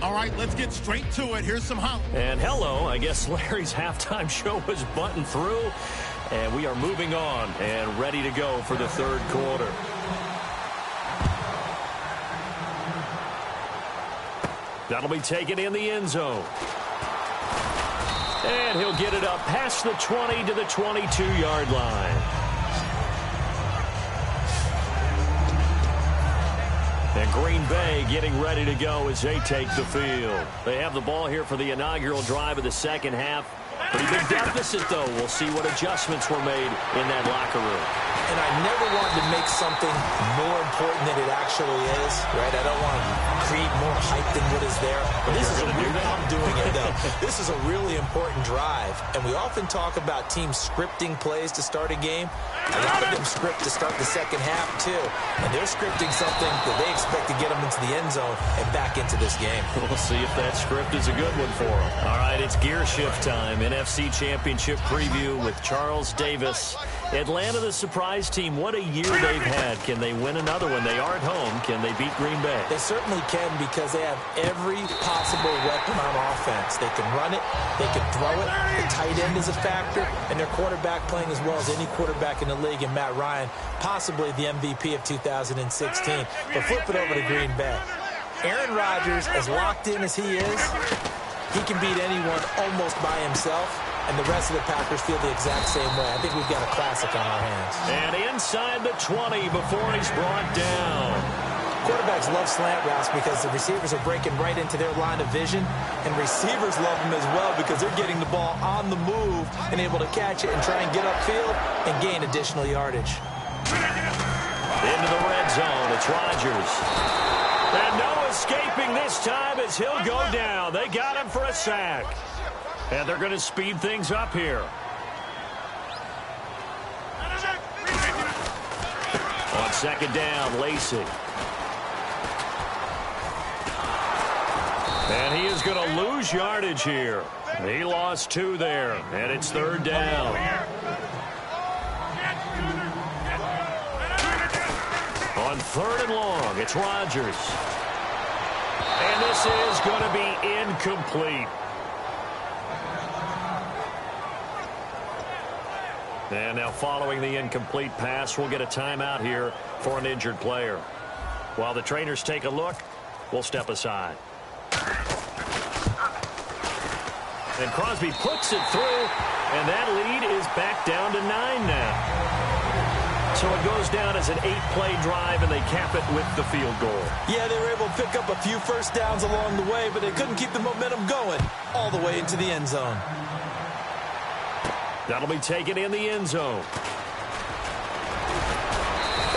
All right, let's get straight to it. Here's some highlights. And hello, I guess Larry's halftime show was buttoned through. And we are moving on and ready to go for the third quarter. That'll be taken in the end zone. And he'll get it up past the 20 to the 22-yard line. And Green Bay getting ready to go as they take the field. They have the ball here for the inaugural drive of the second half. Pretty big deficit, though. We'll see what adjustments were made in that locker room. And I never wanted to make something more important than it actually is, right? I don't want to create more hype than what is there. But this is I'm doing it, though. This is a really important drive. And we often talk about teams scripting plays to start a game. A lot of them script to start the second half, too. And they're scripting something that they expect to get them into the end zone and back into this game. We'll see if that script is a good one for them. All right, it's gear shift time. NFC Championship preview with Charles Davis. Atlanta, the surprise team. What a year they've had. Can they win another one? They are at home. Can they beat Green Bay? They certainly can because they have every possible weapon on offense. They can run it. They can throw it. The tight end is a factor. And their quarterback playing as well as any quarterback in the league, and Matt Ryan, possibly the MVP of 2016. But flip it over to Green Bay. Aaron Rodgers, as locked in as he is, he can beat anyone almost by himself. And the rest of the Packers feel the exact same way. I think we've got a classic on our hands. And inside the 20 before he's brought down. Quarterbacks love slant routes because the receivers are breaking right into their line of vision. And receivers love them as well because they're getting the ball on the move and able to catch it and try and get upfield and gain additional yardage. Into the red zone. It's Rodgers. And no escaping this time as he'll go down. They got him for a sack. And they're going to speed things up here. On second down, Lacey. And he is going to lose yardage here. He lost 2 there, and it's third down. On third and long, it's Rodgers. And this is going to be incomplete. And now following the incomplete pass, we'll get a timeout here for an injured player. While the trainers take a look, we'll step aside. And Crosby puts it through, and that lead is back down to 9 now. So it goes down as an 8-play drive, and they cap it with the field goal. Yeah, they were able to pick up a few first downs along the way, but they couldn't keep the momentum going all the way into the end zone. That'll be taken in the end zone.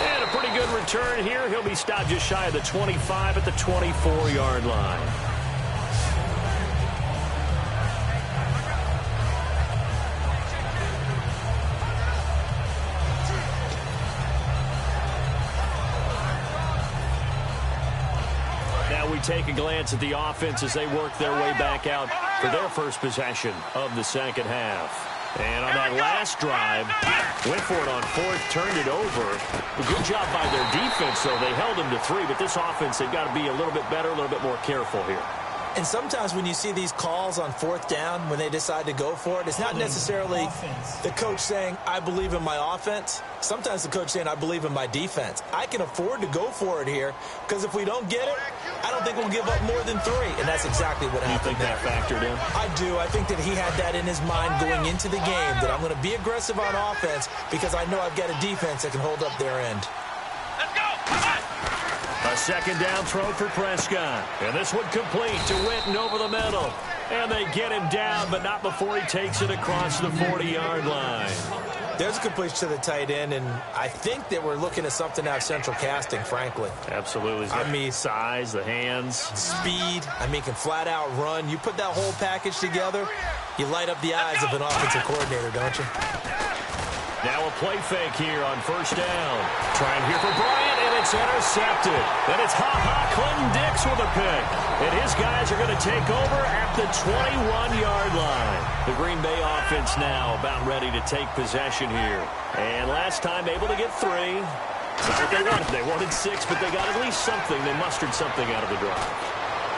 And a pretty good return here. He'll be stopped just shy of the 25 at the 24-yard line. Now we take a glance at the offense as they work their way back out for their first possession of the second half. And on that last drive, went for it on fourth, turned it over. A good job by their defense, though. They held them to 3, but this offense, they've got to be a little bit better, a little bit more careful here. And sometimes when you see these calls on fourth down, when they decide to go for it, it's not necessarily the coach saying, I believe in my offense. Sometimes the coach saying, I believe in my defense. I can afford to go for it here because if we don't get it, I don't think we'll give up more than 3. And that's exactly what happened. You think that factored in? I do. I think that he had that in his mind going into the game, that I'm going to be aggressive on offense because I know I've got a defense that can hold up their end. Let's go. Come on. A second down throw for Prescott. And this one complete to Witten over the middle. And they get him down, but not before he takes it across the 40-yard line. There's a completion to the tight end, and I think that we're looking at something out of central casting, frankly. Absolutely. I mean, size, the hands. Speed. I mean, can flat out run. You put that whole package together, you light up the eyes of an offensive coordinator, don't you? Now a play fake here on first down. Trying here for Bryant, and it's intercepted. Then it's Clinton Dix with a pick. And his guys are going to take over at the 21-yard line. The Green Bay offense now about ready to take possession here. And last time able to get 3. That's what they wanted. They wanted 6, but they got at least something. They mustered something out of the drive.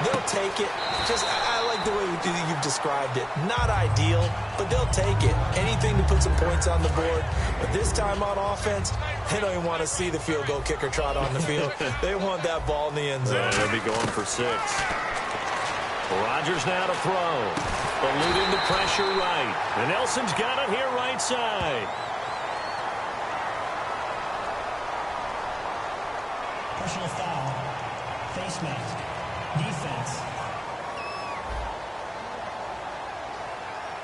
They'll take it. I like the way you've described it. Not ideal, but they'll take it. Anything to put some points on the board. But this time on offense, they don't even want to see the field goal kicker trot on the field. They want that ball in the end zone. Yeah, they'll be going for 6. Rodgers now to throw. Eluding the pressure right. And Nelson's got it here right side. Personal foul. Face mask. Defense.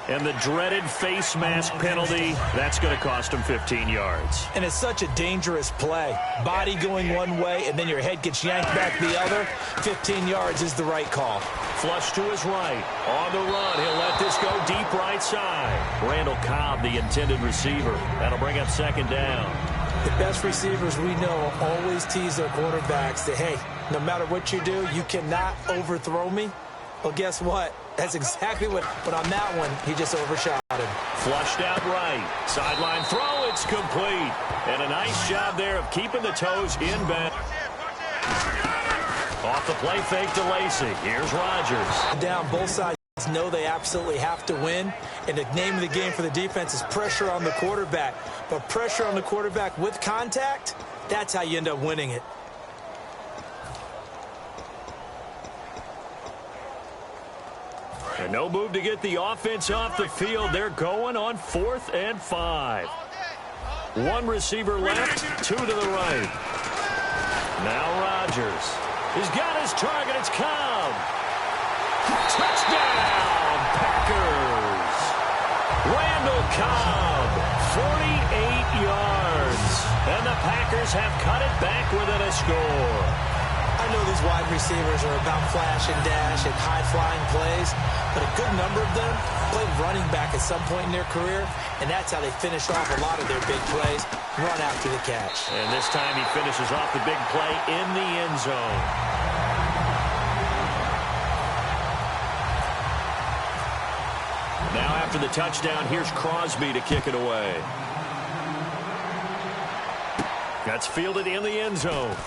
And the dreaded face mask penalty, that's going to cost him 15 yards. And it's such a dangerous play. Body going one way, and then your head gets yanked back the other. 15 yards is the right call. Flush to his right. On the run, he'll let this go deep right side. Randall Cobb, the intended receiver. That'll bring up 2nd down. The best receivers we know always tease their quarterbacks that, hey, no matter what you do, you cannot overthrow me. Well, guess what? That's exactly what, but on that one, he just overshot him. Flushed out right. Sideline throw, it's complete. And a nice job there of keeping the toes in bounds. Off the play fake to Lacy. Here's Rodgers. Down both sides know they absolutely have to win. And the name of the game for the defense is pressure on the quarterback. But pressure on the quarterback with contact, that's how you end up winning it. And no move to get the offense off the field. They're going on 4th and 5. 1 receiver left, 2 to the right. Now Rodgers. He's got his target. It's Cobb. Touchdown, Packers. Randall Cobb, 48 yards. And the Packers have cut it back within a score. I know these wide receivers are about flash and dash and high-flying plays, but a good number of them played running back at some point in their career, and that's how they finish off a lot of their big plays, run after the catch. And this time he finishes off the big play in the end zone. Now after the touchdown, here's Crosby to kick it away. That's fielded in the end zone.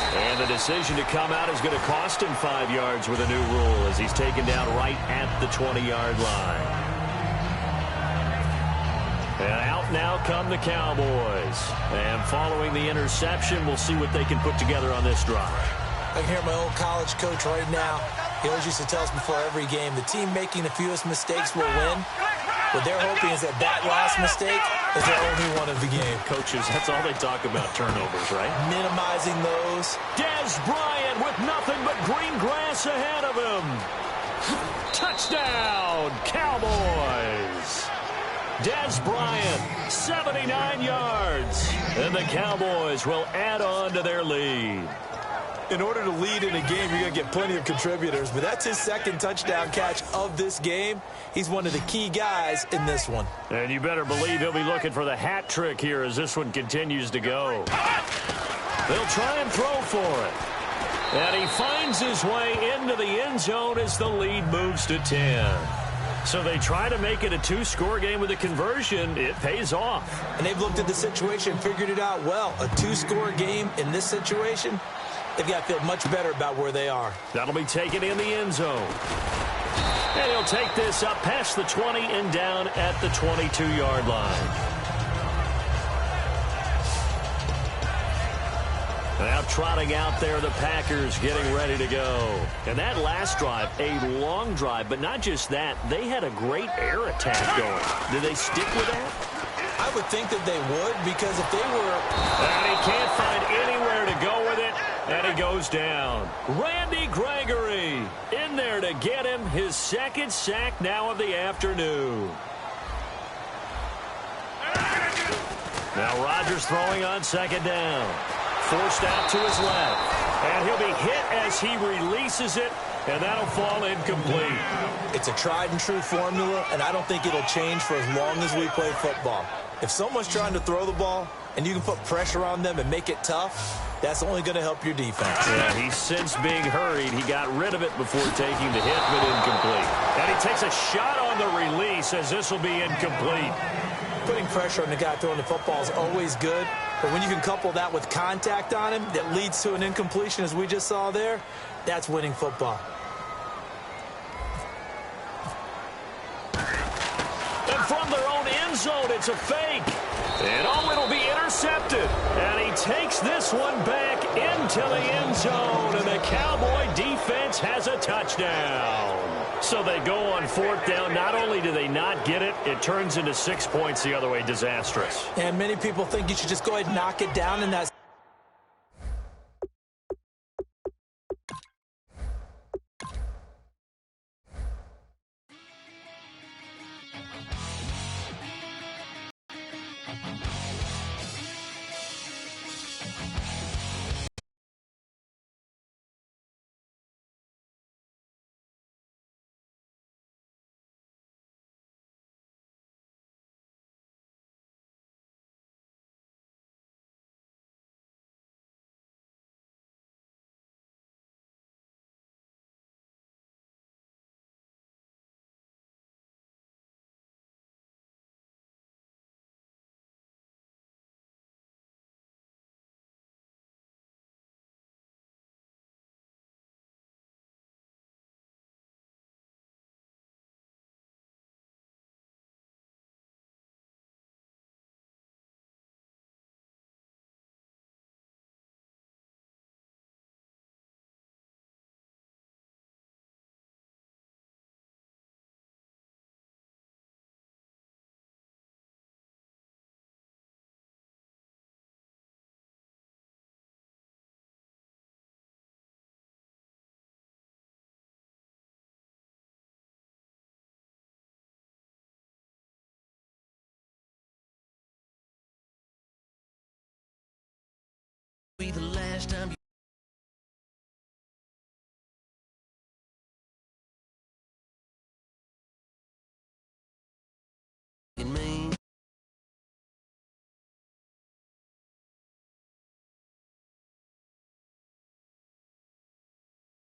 And the decision to come out is going to cost him 5 yards with a new rule as he's taken down right at the 20-yard line. And out now come the Cowboys. And following the interception, we'll see what they can put together on this drive. I can hear my old college coach right now. He always used to tell us before every game, the team making the fewest mistakes will win. What they're hoping is that last mistake is their only one of the game. Coaches, that's all they talk about, turnovers, right? Minimizing those. Dez Bryant with nothing but green grass ahead of him. Touchdown, Cowboys. Dez Bryant, 79 yards. And the Cowboys will add on to their lead. In order to lead in a game, you're going to get plenty of contributors, but that's his 2nd touchdown catch of this game. He's one of the key guys in this one. And you better believe he'll be looking for the hat trick here as this one continues to go. They'll try and throw for it. And he finds his way into the end zone as the lead moves to 10. So they try to make it a 2-score game with a conversion. It pays off. And they've looked at the situation, figured it out well. A 2-score game in this situation, they've got to feel much better about where they are. That'll be taken in the end zone. And he'll take this up past the 20 and down at the 22-yard line. Now trotting out there, the Packers getting ready to go. And that last drive, a long drive, but not just that. They had a great air attack going. Did they stick with that? I would think that they would, because if they were... And he can't find anywhere to go with it, and he goes down. Randy Gregory in there to get him his 2nd sack now of the afternoon. Now Rodgers throwing on 2nd down. Forced out to his left. And he'll be hit as he releases it, and that'll fall incomplete. It's a tried-and-true formula, and I don't think it'll change for as long as we play football. If someone's trying to throw the ball, and you can put pressure on them and make it tough, that's only going to help your defense. Yeah, he's since being hurried. He got rid of it before taking the hit, but incomplete. And he takes a shot on the release as this will be incomplete. Putting pressure on the guy throwing the football is always good, but when you can couple that with contact on him that leads to an incompletion, as we just saw there, That's winning football. And from their own end zone, it's a fake. And oh, it'll be intercepted. And he takes this one back into the end zone. And the Cowboy defense has a touchdown. So they go on fourth down. Not only do they not get it, it turns into 6 points the other way. Disastrous. And many people think you should just go ahead and knock it down in that. Be the last time you me.